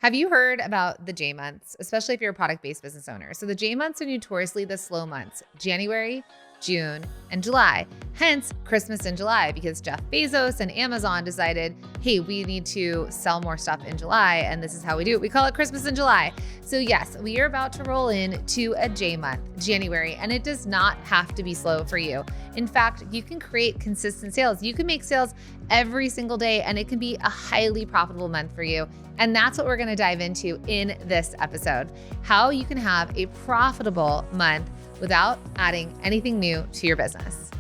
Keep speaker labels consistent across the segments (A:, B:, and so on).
A: Have you heard about the J months, especially if you're a product-based business owner? So the J months are notoriously the slow months, January, June, and July. Hence, Christmas in July, because Jeff Bezos and Amazon decided, hey, we need to sell more stuff in July, and this is how we do it. We call it Christmas in July. So yes, we are about to roll in to a J month, January, and it does not have to be slow for you. In fact, you can create consistent sales. You can make sales every single day, and it can be a highly profitable month for you. And that's what we're going to dive into in this episode, how you can have a profitable month without adding anything new to your business.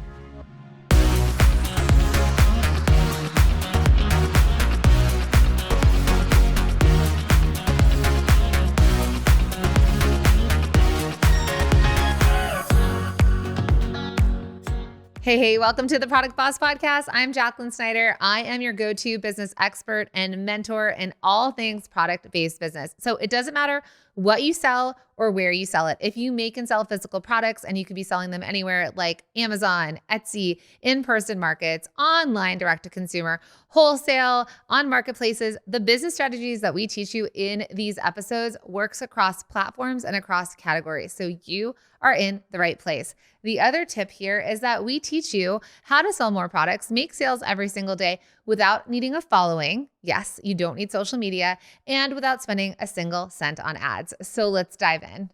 A: Hey, welcome to the Product Boss Podcast. I'm Jacqueline Snyder. I am your go-to business expert and mentor in all things product-based business. So it doesn't matter what you sell or where you sell it. If you make and sell physical products, and you could be selling them anywhere like Amazon, Etsy, in-person markets, online direct-to-consumer, wholesale, on marketplaces, the business strategies that we teach you in these episodes works across platforms and across categories. So you are in the right place. The other tip here is that we teach you how to sell more products, make sales every single day without needing a following. Yes, you don't need social media, and without spending a single cent on ads. So let's dive in.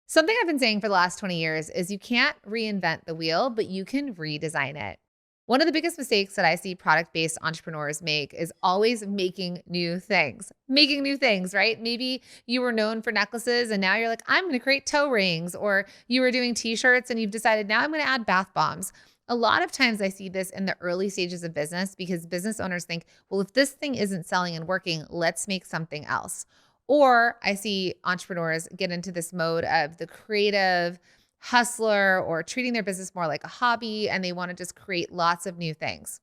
A: Something I've been saying for the last 20 years is you can't reinvent the wheel, but you can redesign it. One of the biggest mistakes that I see product-based entrepreneurs make is always making new things, right? Maybe you were known for necklaces and now you're like, I'm going to create toe rings, or you were doing t-shirts and you've decided now I'm going to add bath bombs. A lot of times I see this in the early stages of business because business owners think, well, if this thing isn't selling and working, let's make something else. Or I see entrepreneurs get into this mode of the creative hustler or treating their business more like a hobby, and they want to just create lots of new things.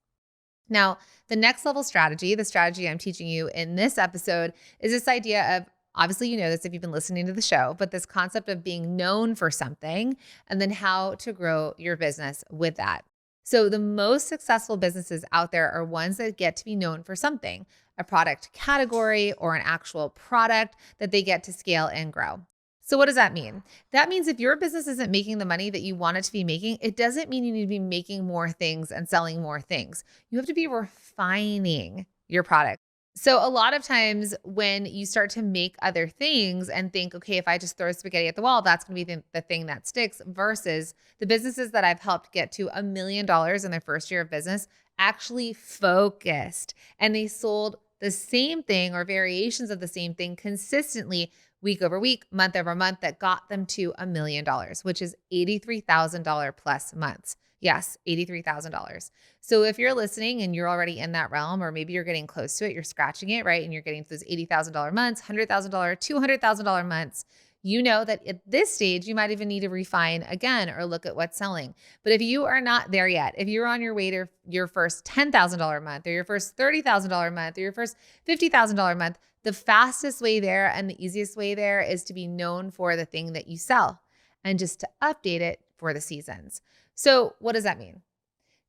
A: Now, the next level strategy, the strategy I'm teaching you in this episode, is this idea of, obviously you know this if you've been listening to the show, but this concept of being known for something and then how to grow your business with that. So the most successful businesses out there are ones that get to be known for something, a product category or an actual product that they get to scale and grow. So what does that mean? That means if your business isn't making the money that you want it to be making, it doesn't mean you need to be making more things and selling more things. You have to be refining your product. So a lot of times when you start to make other things and think, okay, if I just throw spaghetti at the wall, that's going to be the thing that sticks, versus the businesses that I've helped get to $1 million in their first year of business actually focused, and they sold the same thing or variations of the same thing consistently week over week, month over month, that got them to $1 million, which is $83,000 plus months. Yes, $83,000. So if you're listening and you're already in that realm, or maybe you're getting close to it, you're scratching it, right? And you're getting to those $80,000 months, $100,000, $200,000 months, you know that at this stage, you might even need to refine again or look at what's selling. But if you are not there yet, if you're on your way to your first $10,000 month, or your first $30,000 month, or your first $50,000 month, the fastest way there and the easiest way there is to be known for the thing that you sell and just to update it for the seasons. So what does that mean?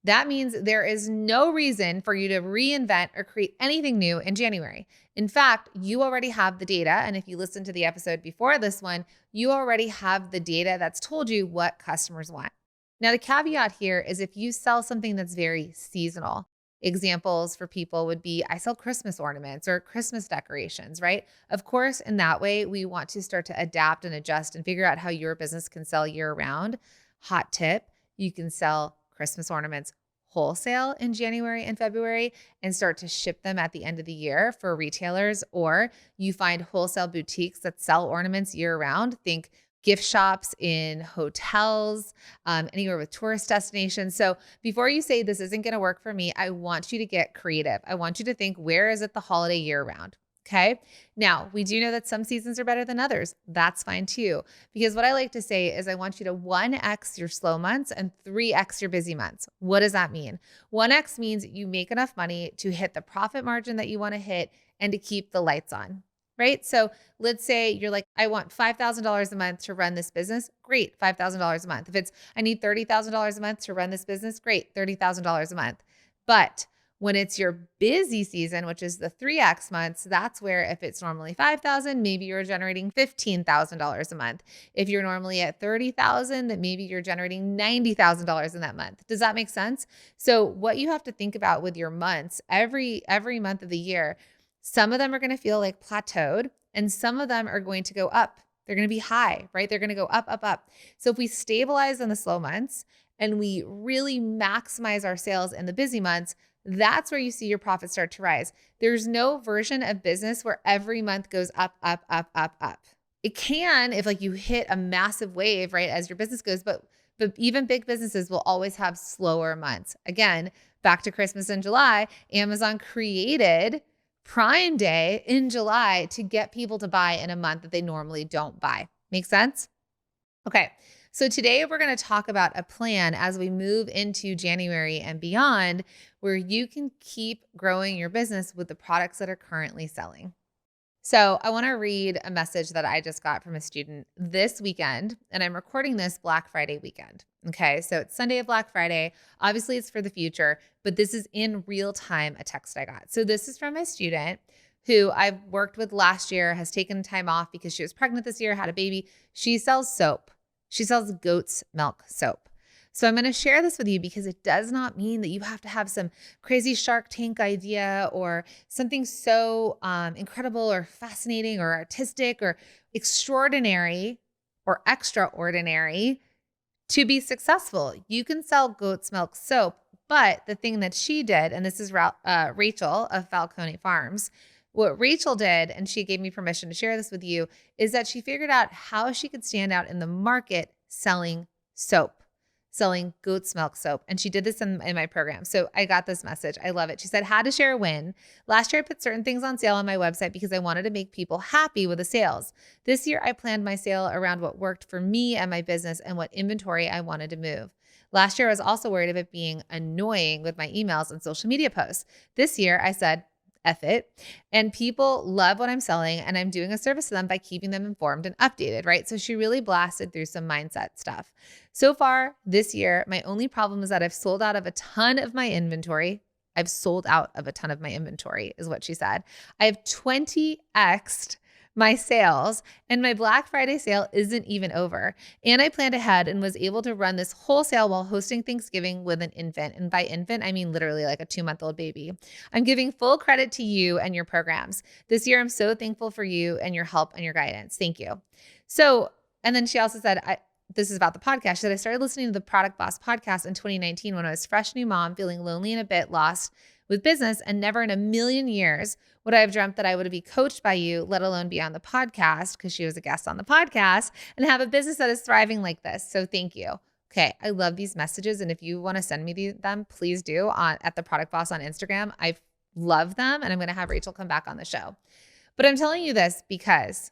A: That means there is no reason for you to reinvent or create anything new in January. In fact, you already have the data. And if you listen to the episode before this one, you already have the data that's told you what customers want. Now, the caveat here is if you sell something that's very seasonal. Examples for people would be, I sell Christmas ornaments or Christmas decorations, right? Of course, in that way, we want to start to adapt and adjust and figure out how your business can sell year round. Hot tip, you can sell Christmas ornaments wholesale in January and February and start to ship them at the end of the year for retailers, or you find wholesale boutiques that sell ornaments year round. Think gift shops in hotels, anywhere with tourist destinations. So before you say this isn't going to work for me, I want you to get creative. I want you to think, where is it the holiday year round? Okay. Now, we do know that some seasons are better than others. That's fine too. Because what I like to say is I want you to 1x your slow months and 3x your busy months. What does that mean? 1x means you make enough money to hit the profit margin that you want to hit and to keep the lights on. Right? So let's say you're like, I want $5,000 a month to run this business. Great. $5,000 a month. If it's, I need $30,000 a month to run this business. Great. $30,000 a month. But When it's your busy season, which is the 3X months, that's where if it's normally 5,000, maybe you're generating $15,000 a month. If you're normally at 30,000, then maybe you're generating $90,000 in that month. Does that make sense? So what you have to think about with your months, every month of the year, some of them are going to feel like plateaued and some of them are going to go up. They're going to be high, right? They're going to go up, up, up. So if we stabilize in the slow months and we really maximize our sales in the busy months, that's where you see your profits start to rise. There's no version of business where every month goes up, up, up, up, up. It can if like you hit a massive wave, right, as your business goes, but even big businesses will always have slower months. Again, back to Christmas in July, Amazon created Prime Day in July to get people to buy in a month that they normally don't buy. Make sense? Okay. So today we're going to talk about a plan as we move into January and beyond where you can keep growing your business with the products that are currently selling. So I want to read a message that I just got from a student this weekend, and I'm recording this Black Friday weekend. Okay, so it's Sunday of Black Friday. Obviously, it's for the future, but this is in real time a text I got. So this is from a student who I've worked with last year, has taken time off because she was pregnant this year, had a baby. She sells soap. She sells goat's milk soap. So I'm going to share this with you because it does not mean that you have to have some crazy Shark Tank idea or something so incredible or fascinating or artistic or extraordinary or extraordinary to be successful. You can sell goat's milk soap, but the thing that she did, and this is Rachel of Falcone Farms, what Rachel did, and she gave me permission to share this with you, is that she figured out how she could stand out in the market selling soap, selling goat's milk soap. And she did this in my program. So I got this message. I love it. She said, how to share a win. Last year, I put certain things on sale on my website because I wanted to make people happy with the sales. This year, I planned my sale around what worked for me and my business and what inventory I wanted to move. Last year, I was also worried of it being annoying with my emails and social media posts. This year, I said, F it. And people love what I'm selling and I'm doing a service to them by keeping them informed and updated, right? So she really blasted through some mindset stuff. So far this year, my only problem is that I've sold out of a ton of my inventory. I've sold out of a ton of my inventory is what she said. I have 20x'd my sales and my Black Friday sale isn't even over. And I planned ahead and was able to run this whole sale while hosting Thanksgiving with an infant. And by infant, I mean literally like a 2-month-old baby. I'm giving full credit to you and your programs. This year, I'm so thankful for you and your help and your guidance. Thank you. So, and then she also said, this is about the podcast. She said, I started listening to the Product Boss podcast in 2019 when I was a fresh new mom, feeling lonely and a bit lost with business, and never in a million years would I have dreamt that I would be coached by you, let alone be on the podcast, because she was a guest on the podcast, and have a business that is thriving like this. So thank you. Okay, I love these messages, and if you want to send me them, please do at the Product Boss on Instagram. I love them, and I'm going to have Rachel come back on the show. But I'm telling you this because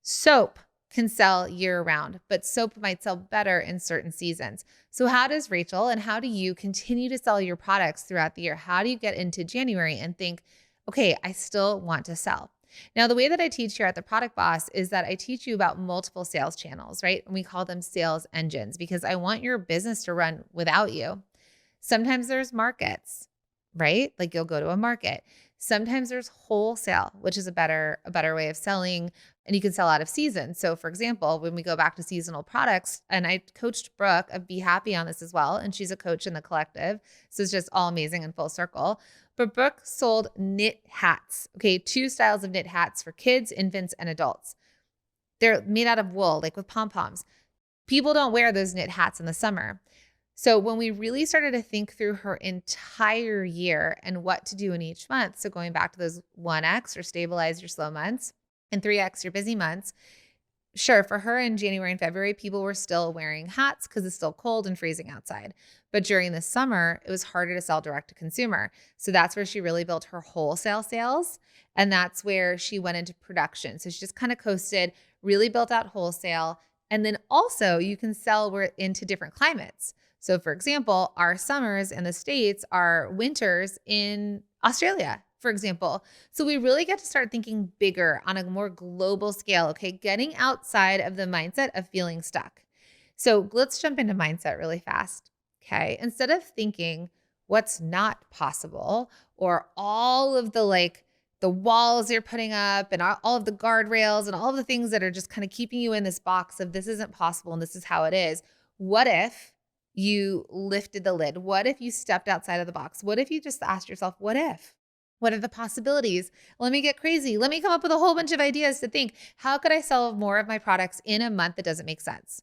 A: soap can sell year-round, but soap might sell better in certain seasons. So how does Rachel and how do you continue to sell your products throughout the year? How do you get into January and think, okay, I still want to sell? Now, the way that I teach here at the Product Boss is that I teach you about multiple sales channels, right? And we call them sales engines because I want your business to run without you. Sometimes there's markets, right? Like you'll go to a market. Sometimes there's wholesale, which is a better way of selling, and you can sell out of season. So for example, when we go back to seasonal products, and I coached Brooke of Be Happy on this as well, and she's a coach in the collective. So it's just all amazing and full circle. But Brooke sold knit hats. Okay, 2 styles of knit hats for kids, infants, and adults. They're made out of wool, like with pom-poms. People don't wear those knit hats in the summer. So when we really started to think through her entire year and what to do in each month, so going back to those 1X or stabilize your slow months and 3X your busy months, sure, for her in January and February, people were still wearing hats because it's still cold and freezing outside. But during the summer, it was harder to sell direct to consumer. So that's where she really built her wholesale sales. And that's where she went into production. So she just kind of coasted, really built out wholesale. And then also you can sell into different climates. So for example, our summers in the States are winters in Australia, for example. So we really get to start thinking bigger on a more global scale, okay? Getting outside of the mindset of feeling stuck. So let's jump into mindset really fast, okay? Instead of thinking, what's not possible, or all of the walls you're putting up and all of the guardrails and all of the things that are just kind of keeping you in this box of this isn't possible and this is how it is. What if you lifted the lid? What if you stepped outside of the box? What if you just asked yourself, what if? What are the possibilities? Let me get crazy. Let me come up with a whole bunch of ideas to think, how could I sell more of my products in a month that doesn't make sense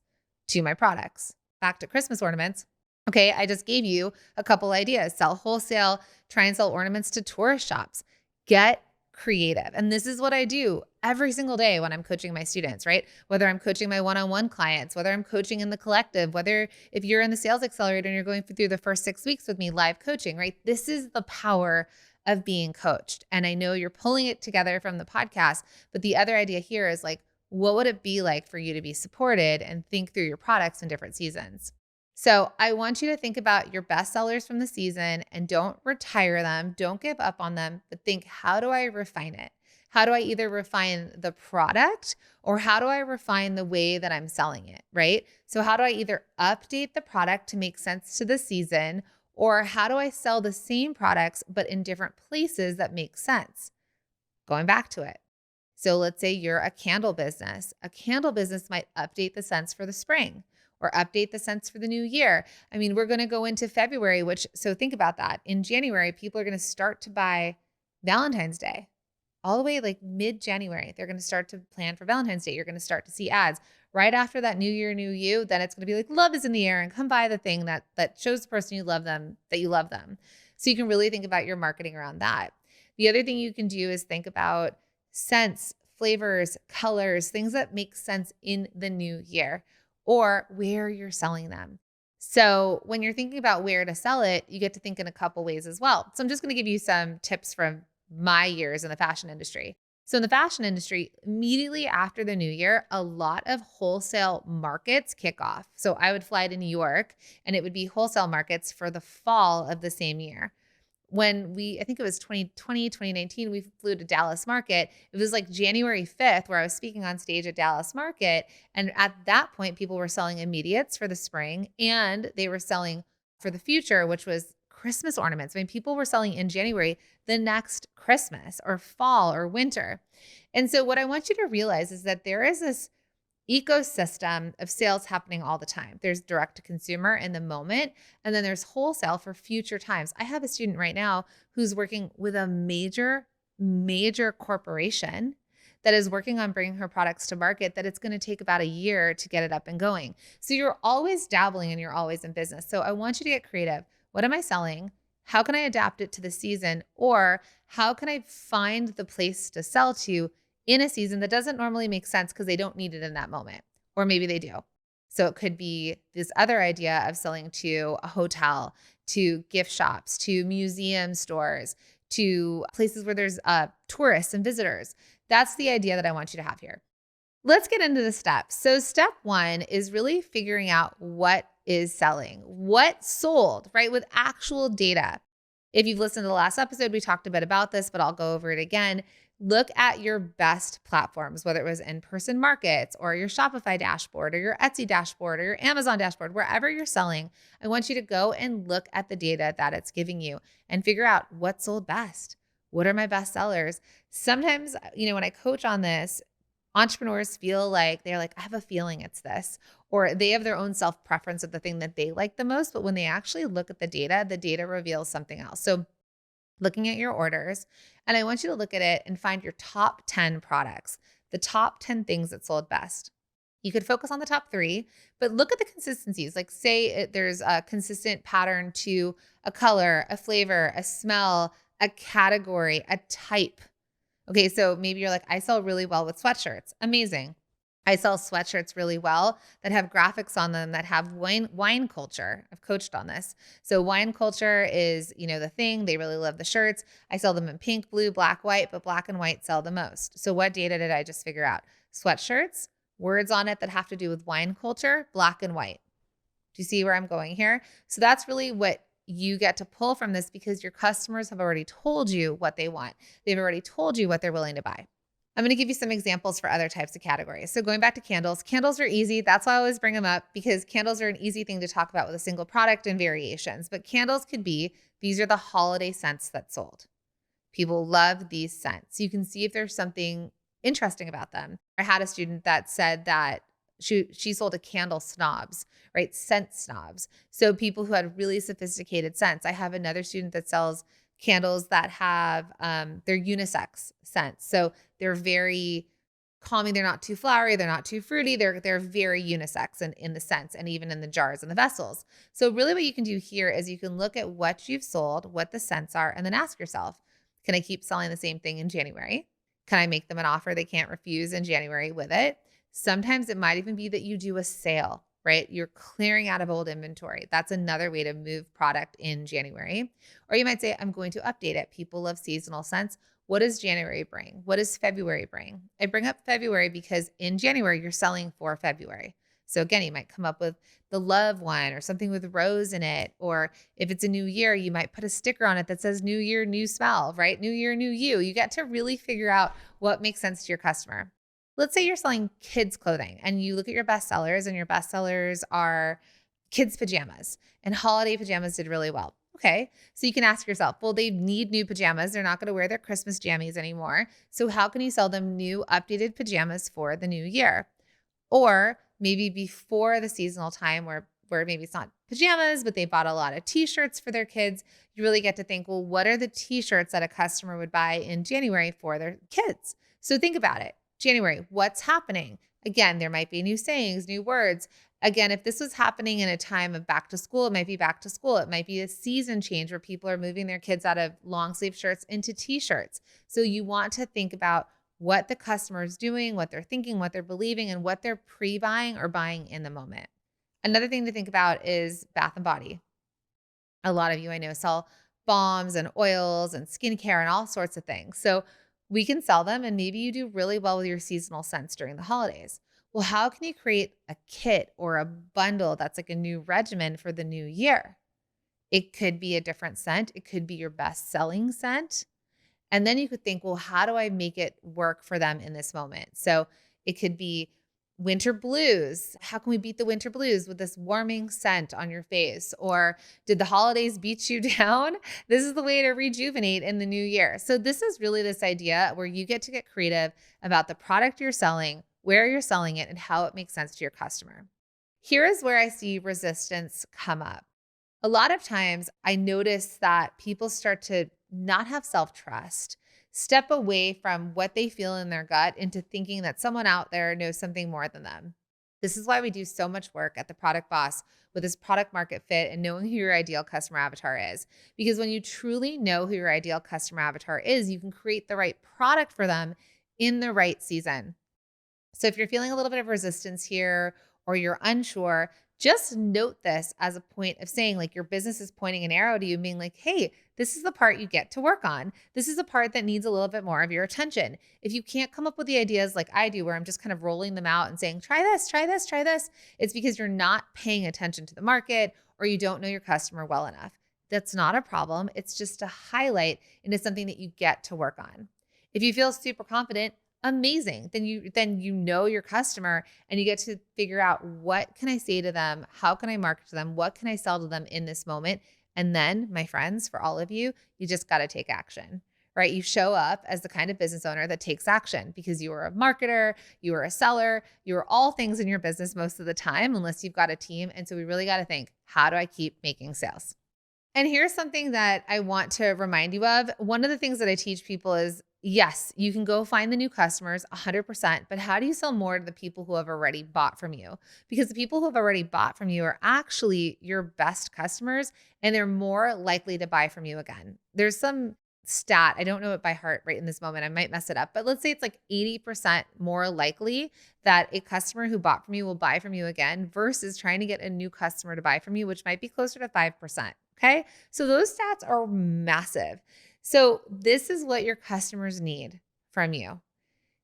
A: to my products? Back to Christmas ornaments. Okay, I just gave you a couple ideas. Sell wholesale, try and sell ornaments to tourist shops. Get creative. And this is what I do every single day when I'm coaching my students, right? Whether I'm coaching my one-on-one clients, whether I'm coaching in the collective, whether if you're in the sales accelerator and you're going through the first 6 weeks with me live coaching, right? This is the power of being coached. And I know you're pulling it together from the podcast, but the other idea here is like, what would it be like for you to be supported and think through your products in different seasons? So I want you to think about your best sellers from the season and don't retire them. Don't give up on them, but think, how do I refine it? How do I either refine the product or how do I refine the way that I'm selling it, right? So how do I either update the product to make sense to the season, or how do I sell the same products but in different places that make sense? Going back to it. So let's say you're a candle business. A candle business might update the scents for the spring or update the scents for the new year. I mean, we're going to go into February, so think about that. In January, people are going to start to buy Valentine's Day. All the way like mid-January, they're going to start to plan for Valentine's Day. You're going to start to see ads. Right after that New Year, New You, then it's going to be like love is in the air and come buy the thing that shows the person you love them that you love them. So you can really think about your marketing around that. The other thing you can do is think about scents, flavors, colors, things that make sense in the new year or where you're selling them. So when you're thinking about where to sell it, you get to think in a couple ways as well. So I'm just going to give you some tips from my years in the fashion industry. So in the fashion industry, immediately after the new year, a lot of wholesale markets kick off. So I would fly to New York and it would be wholesale markets for the fall of the same year. When I think it was 2020, 2019, we flew to Dallas Market. It was like January 5th where I was speaking on stage at Dallas Market. And at that point, people were selling immediates for the spring and they were selling for the future, which was Christmas ornaments. I mean, people were selling in January the next Christmas or fall or winter. And so what I want you to realize is that there is this ecosystem of sales happening all the time. There's direct to consumer in the moment, and then there's wholesale for future times. I have a student right now who's working with a major corporation that is working on bringing her products to market that it's going to take about a year to get it up and going. So you're always dabbling and you're always in business. So I want you to get creative. What am I selling? How can I adapt it to the season? Or how can I find the place to sell to in a season that doesn't normally make sense because they don't need it in that moment, or maybe they do. So it could be this other idea of selling to a hotel, to gift shops, to museum stores, to places where there's tourists and visitors. That's the idea that I want you to have here. Let's get into the steps. So step 1 is really figuring out what is selling, what sold, right? With actual data. If you've listened to the last episode, we talked a bit about this, but I'll go over it again. Look at your best platforms, whether it was in-person markets or your Shopify dashboard or your Etsy dashboard or your Amazon dashboard, wherever you're selling. I want you to go and look at the data that it's giving you and figure out what sold best. What are my best sellers? Sometimes, when I coach on this, entrepreneurs feel like they're like, I have a feeling it's this, or they have their own self-preference of the thing that they like the most. But when they actually look at the data reveals something else. So looking at your orders, and I want you to look at it and find your top 10 products, the top 10 things that sold best. You could focus on the top 3, but look at the consistencies. Like say there's a consistent pattern to a color, a flavor, a smell, a category, a type. Okay, so maybe you're like, I sell really well with sweatshirts. Amazing. I sell sweatshirts really well that have graphics on them that have wine culture. I've coached on this. So wine culture is, the thing. They really love the shirts. I sell them in pink, blue, black, white, but black and white sell the most. So what data did I just figure out? Sweatshirts, words on it that have to do with wine culture, black and white. Do you see where I'm going here? So that's really what you get to pull from this because your customers have already told you what they want. They've already told you what they're willing to buy. I'm going to give you some examples for other types of categories. So going back to candles, candles are easy. That's why I always bring them up, because candles are an easy thing to talk about with a single product and variations. But candles could be, these are the holiday scents that sold. People love these scents. You can see if there's something interesting about them. I had a student that said that she sold a candle snobs, right? Scent snobs. So people who had really sophisticated scents. I have another student that sells candles that have they're unisex scents. So they're very calming. They're not too flowery. They're not too fruity. They're very unisex in the scents and even in the jars and the vessels. So really what you can do here is you can look at what you've sold, what the scents are, and then ask yourself, can I keep selling the same thing in January? Can I make them an offer they can't refuse in January with it? Sometimes it might even be that you do a sale, right? You're clearing out of old inventory. That's another way to move product in January. Or you might say, I'm going to update it. People love seasonal scents. What does January bring? What does February bring? I bring up February because in January, you're selling for February. So again, you might come up with the love one or something with rose in it. Or if it's a new year, you might put a sticker on it that says new year, new smell, right? New year, new you. You get to really figure out what makes sense to your customer. Let's say you're selling kids clothing and you look at your bestsellers, and your bestsellers are kids pajamas, and holiday pajamas did really well. Okay. So you can ask yourself, well, they need new pajamas. They're not going to wear their Christmas jammies anymore. So how can you sell them new updated pajamas for the new year? Or maybe before the seasonal time where maybe it's not pajamas, but they bought a lot of t-shirts for their kids, you really get to think, well, what are the t-shirts that a customer would buy in January for their kids? So think about it. January, what's happening? Again, there might be new sayings, new words. Again, if this was happening in a time of back to school, it might be back to school. It might be a season change where people are moving their kids out of long sleeve shirts into t-shirts. So you want to think about what the customer is doing, what they're thinking, what they're believing, and what they're pre-buying or buying in the moment. Another thing to think about is bath and body. A lot of you I know sell balms and oils and skincare and all sorts of things. So we can sell them, and maybe you do really well with your seasonal scents during the holidays. Well, how can you create a kit or a bundle that's like a new regimen for the new year? It could be a different scent. It could be your best selling scent. And then you could think, well, how do I make it work for them in this moment? So it could be winter blues. How can we beat the winter blues with this warming scent on your face? Or did the holidays beat you down? This is the way to rejuvenate in the new year. So this is really this idea where you get to get creative about the product you're selling, where you're selling it, and how it makes sense to your customer. Here is where I see resistance come up. A lot of times I notice that people start to not have self-trust, step away from what they feel in their gut into thinking that someone out there knows something more than them. This is why we do so much work at the Product Boss with this product market fit and knowing who your ideal customer avatar is. Because when you truly know who your ideal customer avatar is, you can create the right product for them in the right season. So if you're feeling a little bit of resistance here or you're unsure, just note this as a point of saying, like, your business is pointing an arrow to you, being like, hey, this is the part you get to work on. This is the part that needs a little bit more of your attention. If you can't come up with the ideas like I do, where I'm just kind of rolling them out and saying, try this, try this, try this, it's because you're not paying attention to the market or you don't know your customer well enough. That's not a problem. It's just a highlight and it's something that you get to work on. If you feel super confident, amazing. Then you know your customer and you get to figure out, what can I say to them? How can I market to them? What can I sell to them in this moment? And then, my friends, for all of you, you just got to take action, right? You show up as the kind of business owner that takes action because you are a marketer, you are a seller, you are all things in your business most of the time, unless you've got a team. And so we really got to think, how do I keep making sales? And here's something that I want to remind you of. One of the things that I teach people is, yes, you can go find the new customers 100%, but how do you sell more to the people who have already bought from you? Because the people who have already bought from you are actually your best customers, and they're more likely to buy from you again. There's some stat, I don't know it by heart right in this moment, I might mess it up, but let's say it's like 80% more likely that a customer who bought from you will buy from you again versus trying to get a new customer to buy from you, which might be closer to 5%. Okay. So those stats are massive. So this is what your customers need from you.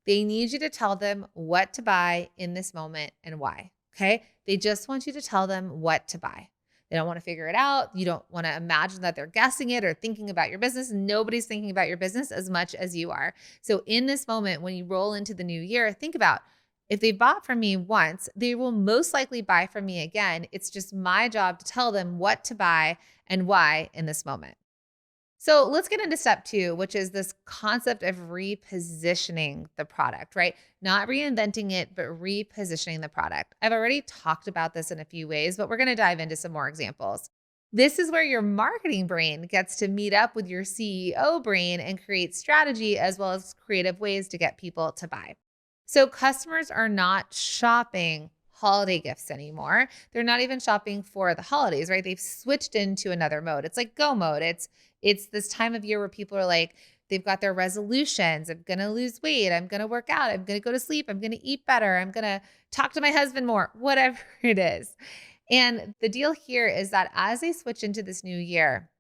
A: They need you to tell them what to buy in this moment and why. Okay. They just want you to tell them what to buy. They don't want to figure it out. You don't want to imagine that they're guessing it or thinking about your business. Nobody's thinking about your business as much as you are. So in this moment, when you roll into the new year, think about, if they bought from me once, they will most likely buy from me again. It's just my job to tell them what to buy and why in this moment. So let's get into step 2, which is this concept of repositioning the product, right? Not reinventing it, but repositioning the product. I've already talked about this in a few ways, but we're going to dive into some more examples. This is where your marketing brain gets to meet up with your CEO brain and create strategy as well as creative ways to get people to buy. So customers are not shopping holiday gifts anymore. They're not even shopping for the holidays, right? They've switched into another mode. It's like go mode. It's this time of year where people are like, they've got their resolutions. I'm going to lose weight. I'm going to work out. I'm going to go to sleep. I'm going to eat better. I'm going to talk to my husband more, whatever it is. And the deal here is that as they switch into this new year,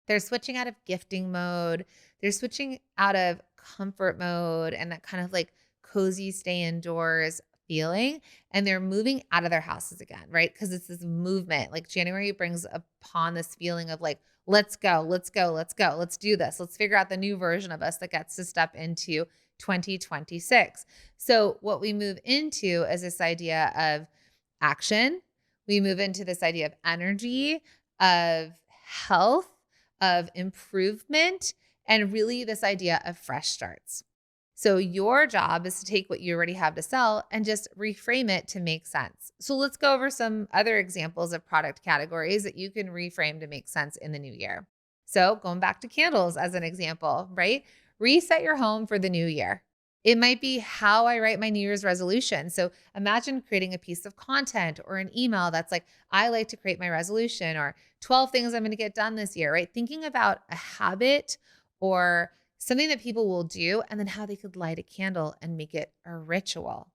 A: they're switching out of gifting mode. They're switching out of comfort mode and that kind of like cozy stay indoors feeling. And they're moving out of their houses again, right? Because it's this movement. Like January brings upon this feeling of like, let's go, let's go, let's go, let's do this. Let's figure out the new version of us that gets to step into 2026. So what we move into is this idea of action. We move into this idea of energy, of health, of improvement, and really this idea of fresh starts. So your job is to take what you already have to sell and just reframe it to make sense. So let's go over some other examples of product categories that you can reframe to make sense in the new year. So going back to candles as an example, right? Reset your home for the new year. It might be how I write my New Year's resolution. So imagine creating a piece of content or an email that's like, I like to create my resolution, or 12 things I'm going to get done this year, right? Thinking about a habit or something that people will do, and then how they could light a candle and make it a ritual.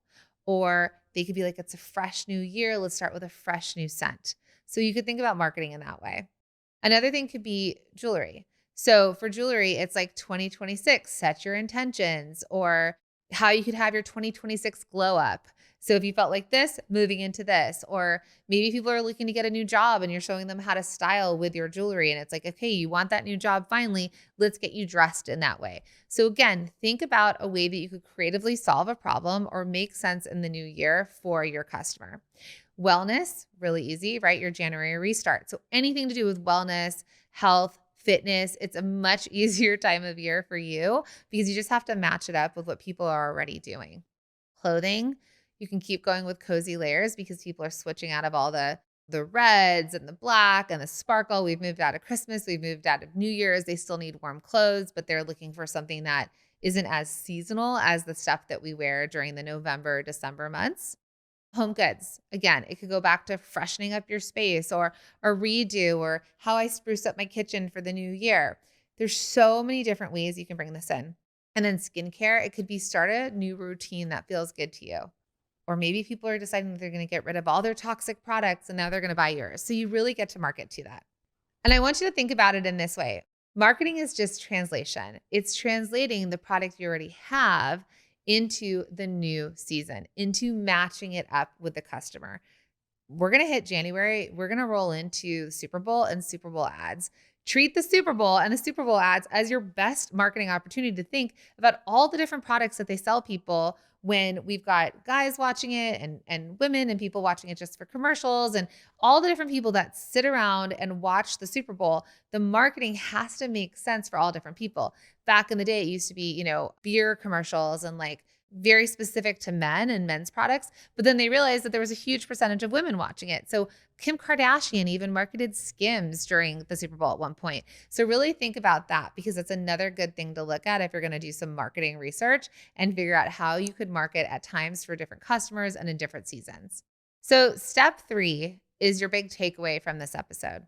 A: Or they could be like, it's a fresh new year. Let's start with a fresh new scent. So you could think about marketing in that way. Another thing could be jewelry. So for jewelry, it's like 2026, set your intentions, or how you could have your 2026 glow up. So if you felt like this, moving into this, or maybe people are looking to get a new job and you're showing them how to style with your jewelry. And it's like, okay, you want that new job finally, let's get you dressed in that way. So again, think about a way that you could creatively solve a problem or make sense in the new year for your customer. Wellness, really easy, right? Your January restart. So anything to do with wellness, health, fitness, it's a much easier time of year for you because you just have to match it up with what people are already doing. Clothing, you can keep going with cozy layers because people are switching out of all the reds and the black and the sparkle. We've moved out of Christmas. We've moved out of New Year's. They still need warm clothes, but they're looking for something that isn't as seasonal as the stuff that we wear during the November, December months. Home goods. Again, it could go back to freshening up your space or a redo or how I spruce up my kitchen for the new year. There's so many different ways you can bring this in. And then skincare, it could be start a new routine that feels good to you. Or maybe people are deciding that they're going to get rid of all their toxic products and now they're going to buy yours. So you really get to market to that. And I want you to think about it in this way. Marketing is just translation. It's translating the product you already have into the new season, into matching it up with the customer. We're going to hit January. We're going to roll into Super Bowl and Super Bowl ads. Treat the Super Bowl and the Super Bowl ads as your best marketing opportunity to think about all the different products that they sell people when we've got guys watching it and women and people watching it just for commercials and all the different people that sit around and watch the Super Bowl. The marketing has to make sense for all different people. Back in the day, it used to be, beer commercials and like very specific to men and men's products. But then they realized that there was a huge percentage of women watching it. So Kim Kardashian even marketed Skims during the Super Bowl at one point. So really think about that because it's another good thing to look at if you're going to do some marketing research and figure out how you could market at times for different customers and in different seasons. So step 3 is your big takeaway from this episode.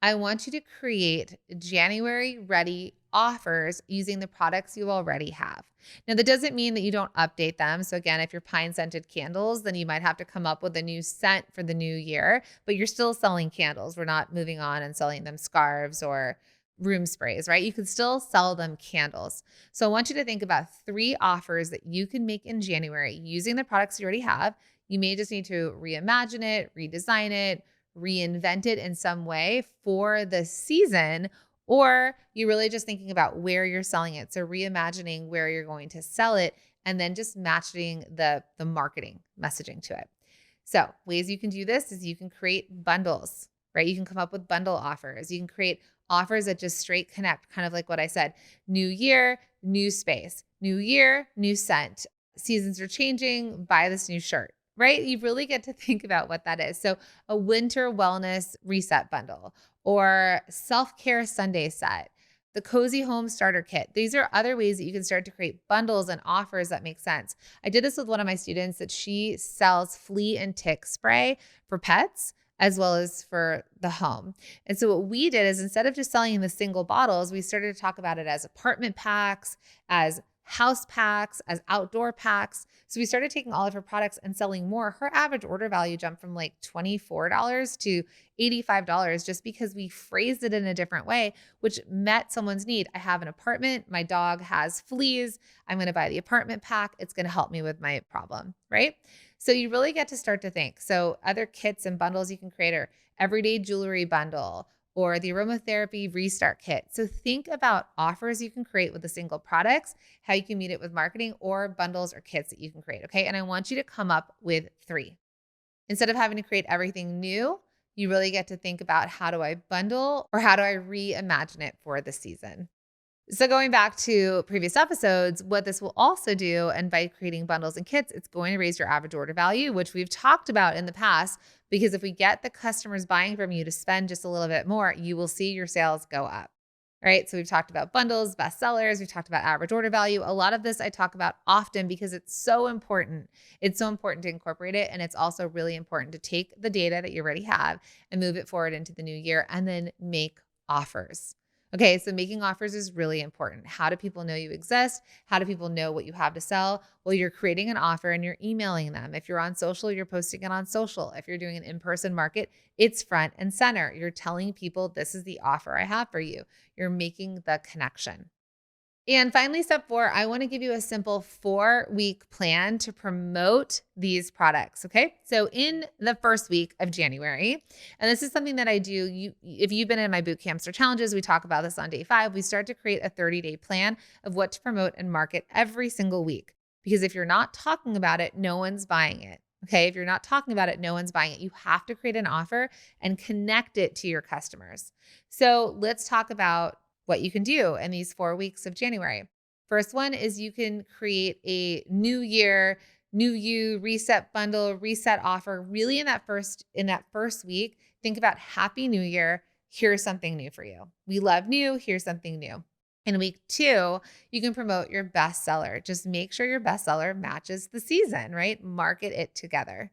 A: I want you to create January ready offers using the products you already have. Now, that doesn't mean that you don't update them. So again, if you're pine scented candles, then you might have to come up with a new scent for the new year, but you're still selling candles. We're not moving on and selling them scarves or room sprays, right? You could still sell them candles. So I want you to think about 3 offers that you can make in January using the products you already have. You may just need to reimagine it, redesign it, reinvent it in some way for the season, or you're really just thinking about where you're selling it. So reimagining where you're going to sell it and then just matching the marketing messaging to it. So ways you can do this is you can create bundles, right? You can come up with bundle offers. You can create offers that just straight connect, kind of like what I said. New year, new space. New year, new scent. Seasons are changing, buy this new shirt, right? You really get to think about what that is. So a winter wellness reset bundle or self-care Sunday set, the cozy home starter kit. These are other ways that you can start to create bundles and offers that make sense. I did this with one of my students that she sells flea and tick spray for pets as well as for the home. And so what we did is instead of just selling the single bottles, we started to talk about it as apartment packs, as house packs, as outdoor packs. So we started taking all of her products and selling more. Her average order value jumped from like $24 to $85 just because we phrased it in a different way, which met someone's need. I have an apartment. My dog has fleas. I'm going to buy the apartment pack. It's going to help me with my problem, right? So you really get to start to think. So other kits and bundles you can create are everyday jewelry bundle or the aromatherapy restart kit. So think about offers you can create with the single products, how you can meet it with marketing, or bundles or kits that you can create. Okay. And I want you to come up with 3. Instead of having to create everything new, you really get to think about how do I bundle or how do I reimagine it for the season? So going back to previous episodes, what this will also do, and by creating bundles and kits, it's going to raise your average order value, which we've talked about in the past, because if we get the customers buying from you to spend just a little bit more, you will see your sales go up. All right. So we've talked about bundles, bestsellers. We've talked about average order value. A lot of this I talk about often because it's so important. It's so important to incorporate it. And it's also really important to take the data that you already have and move it forward into the new year and then make offers. Okay, so making offers is really important. How do people know you exist? How do people know what you have to sell? Well, you're creating an offer and you're emailing them. If you're on social, you're posting it on social. If you're doing an in-person market, it's front and center. You're telling people this is the offer I have for you. You're making the connection. And finally, step 4, I want to give you a simple 4-week plan to promote these products. Okay. So in the first week of January, and this is something that I do, if you've been in my boot camps or challenges, we talk about this on day 5, we start to create a 30-day plan of what to promote and market every single week. Because if you're not talking about it, no one's buying it. Okay. If you're not talking about it, no one's buying it. You have to create an offer and connect it to your customers. So let's talk about what you can do in these 4 weeks of January. First one is you can create a new year, new you reset bundle, reset offer. Really in that first week, think about Happy New Year. Here's something new for you. We love new. Here's something new. In week 2, you can promote your bestseller. Just make sure your bestseller matches the season, right? Market it together.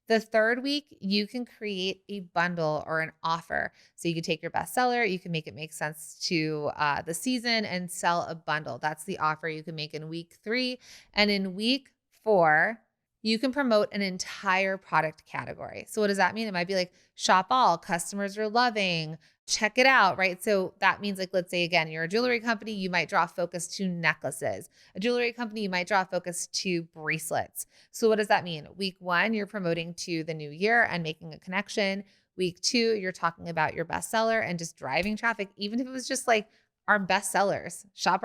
A: The 3rd week, you can create a bundle or an offer. So you can take your bestseller, you can make it make sense to the season and sell a bundle. That's the offer you can make in week 3. And in week 4, you can promote an entire product category. So what does that mean? It might be like shop all, customers are loving, check it out, right? So that means like, let's say again, you're a jewelry company, you might draw focus to necklaces. A jewelry company, you might draw focus to bracelets. So what does that mean? Week 1, you're promoting to the new year and making a connection. Week 2, you're talking about your bestseller and just driving traffic, even if it was just like our bestsellers, shop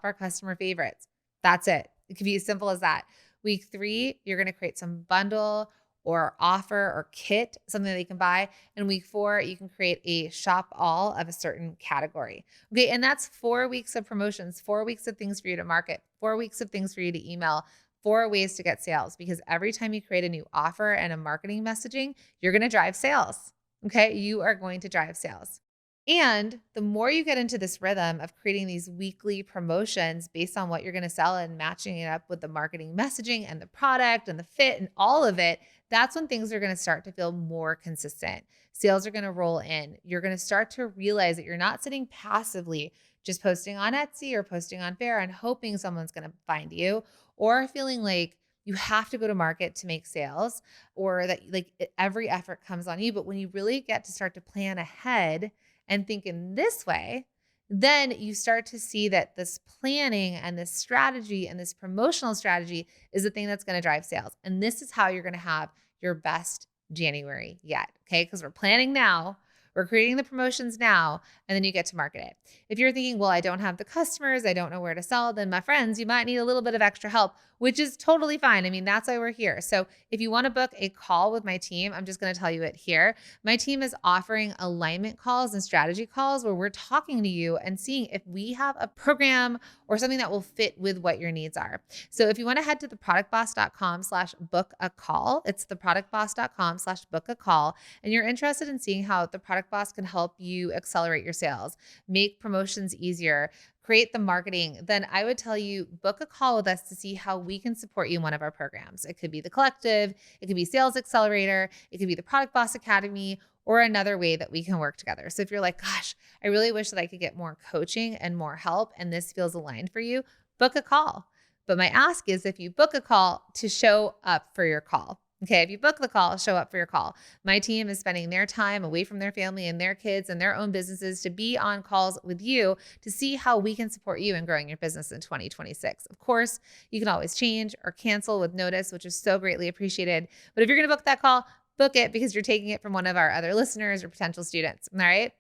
A: our customer favorites. That's it. It could be as simple as that. Week 3, you're going to create some bundle or offer or kit, something they can buy. And week 4, you can create a shop all of a certain category. Okay. And that's 4 weeks of promotions, 4 weeks of things for you to market, 4 weeks of things for you to email, 4 ways to get sales, because every time you create a new offer and a marketing messaging, you're going to drive sales. Okay. You are going to drive sales. And the more you get into this rhythm of creating these weekly promotions based on what you're going to sell and matching it up with the marketing messaging and the product and the fit and all of it, that's when things are going to start to feel more consistent. Sales are going to roll in. You're going to start to realize that you're not sitting passively just posting on Etsy or posting on Faire and hoping someone's going to find you, or feeling like you have to go to market to make sales, or that like every effort comes on you. But when you really get to start to plan ahead and think in this way, then you start to see that this planning and this strategy and this promotional strategy is the thing that's going to drive sales. And this is how you're going to have your best January yet. Okay. Because we're planning now. We're creating the promotions now, and then you get to market it. If you're thinking, well, I don't have the customers, I don't know where to sell, then my friends, you might need a little bit of extra help, which is totally fine. I mean, that's why we're here. So if you want to book a call with my team, I'm just going to tell you it here. My team is offering alignment calls and strategy calls where we're talking to you and seeing if we have a program or something that will fit with what your needs are. So if you want to head to theproductboss.com/book a call, it's theproductboss.com/book a call, and you're interested in seeing how the Product Boss can help you accelerate your sales, make promotions easier, create the marketing, then I would tell you book a call with us to see how we can support you in one of our programs. It could be the Collective, it could be Sales Accelerator, it could be the Product Boss Academy, or another way that we can work together. So if you're like, gosh, I really wish that I could get more coaching and more help, and this feels aligned for you, book a call. But my ask is if you book a call to show up for your call. Okay, if you book the call, show up for your call. My team is spending their time away from their family and their kids and their own businesses to be on calls with you to see how we can support you in growing your business in 2026. Of course, you can always change or cancel with notice, which is so greatly appreciated. But if you're going to book that call, book it because you're taking it from one of our other listeners or potential students. All right.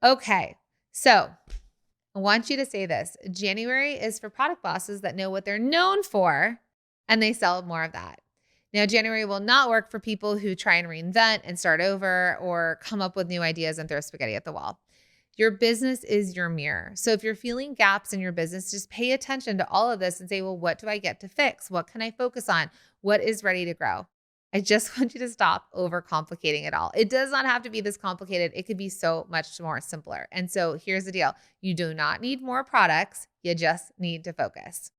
A: Okay. So I want you to say this. January is for product bosses that know what they're known for and they sell more of that. Now, January will not work for people who try and reinvent and start over or come up with new ideas and throw spaghetti at the wall. Your business is your mirror. So if you're feeling gaps in your business, just pay attention to all of this and say, well, what do I get to fix? What can I focus on? What is ready to grow? I just want you to stop overcomplicating it all. It does not have to be this complicated. It could be so much more simpler. And so here's the deal. You do not need more products. You just need to focus.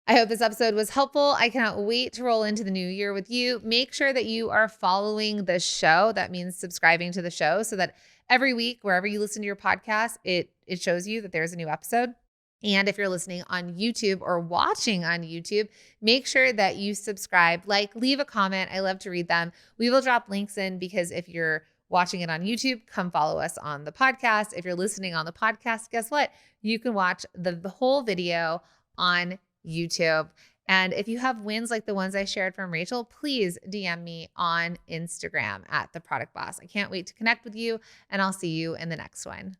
A: I hope this episode was helpful. I cannot wait to roll into the new year with you. Make sure that you are following the show. That means subscribing to the show so that every week, wherever you listen to your podcast, it shows you that there's a new episode. And if you're listening on YouTube or watching on YouTube, make sure that you subscribe, leave a comment. I love to read them. We will drop links in because if you're watching it on YouTube, come follow us on the podcast. If you're listening on the podcast, guess what? You can watch the whole video on YouTube. And if you have wins like the ones I shared from Rachel, please DM me on Instagram at The Product Boss. I can't wait to connect with you, and I'll see you in the next one.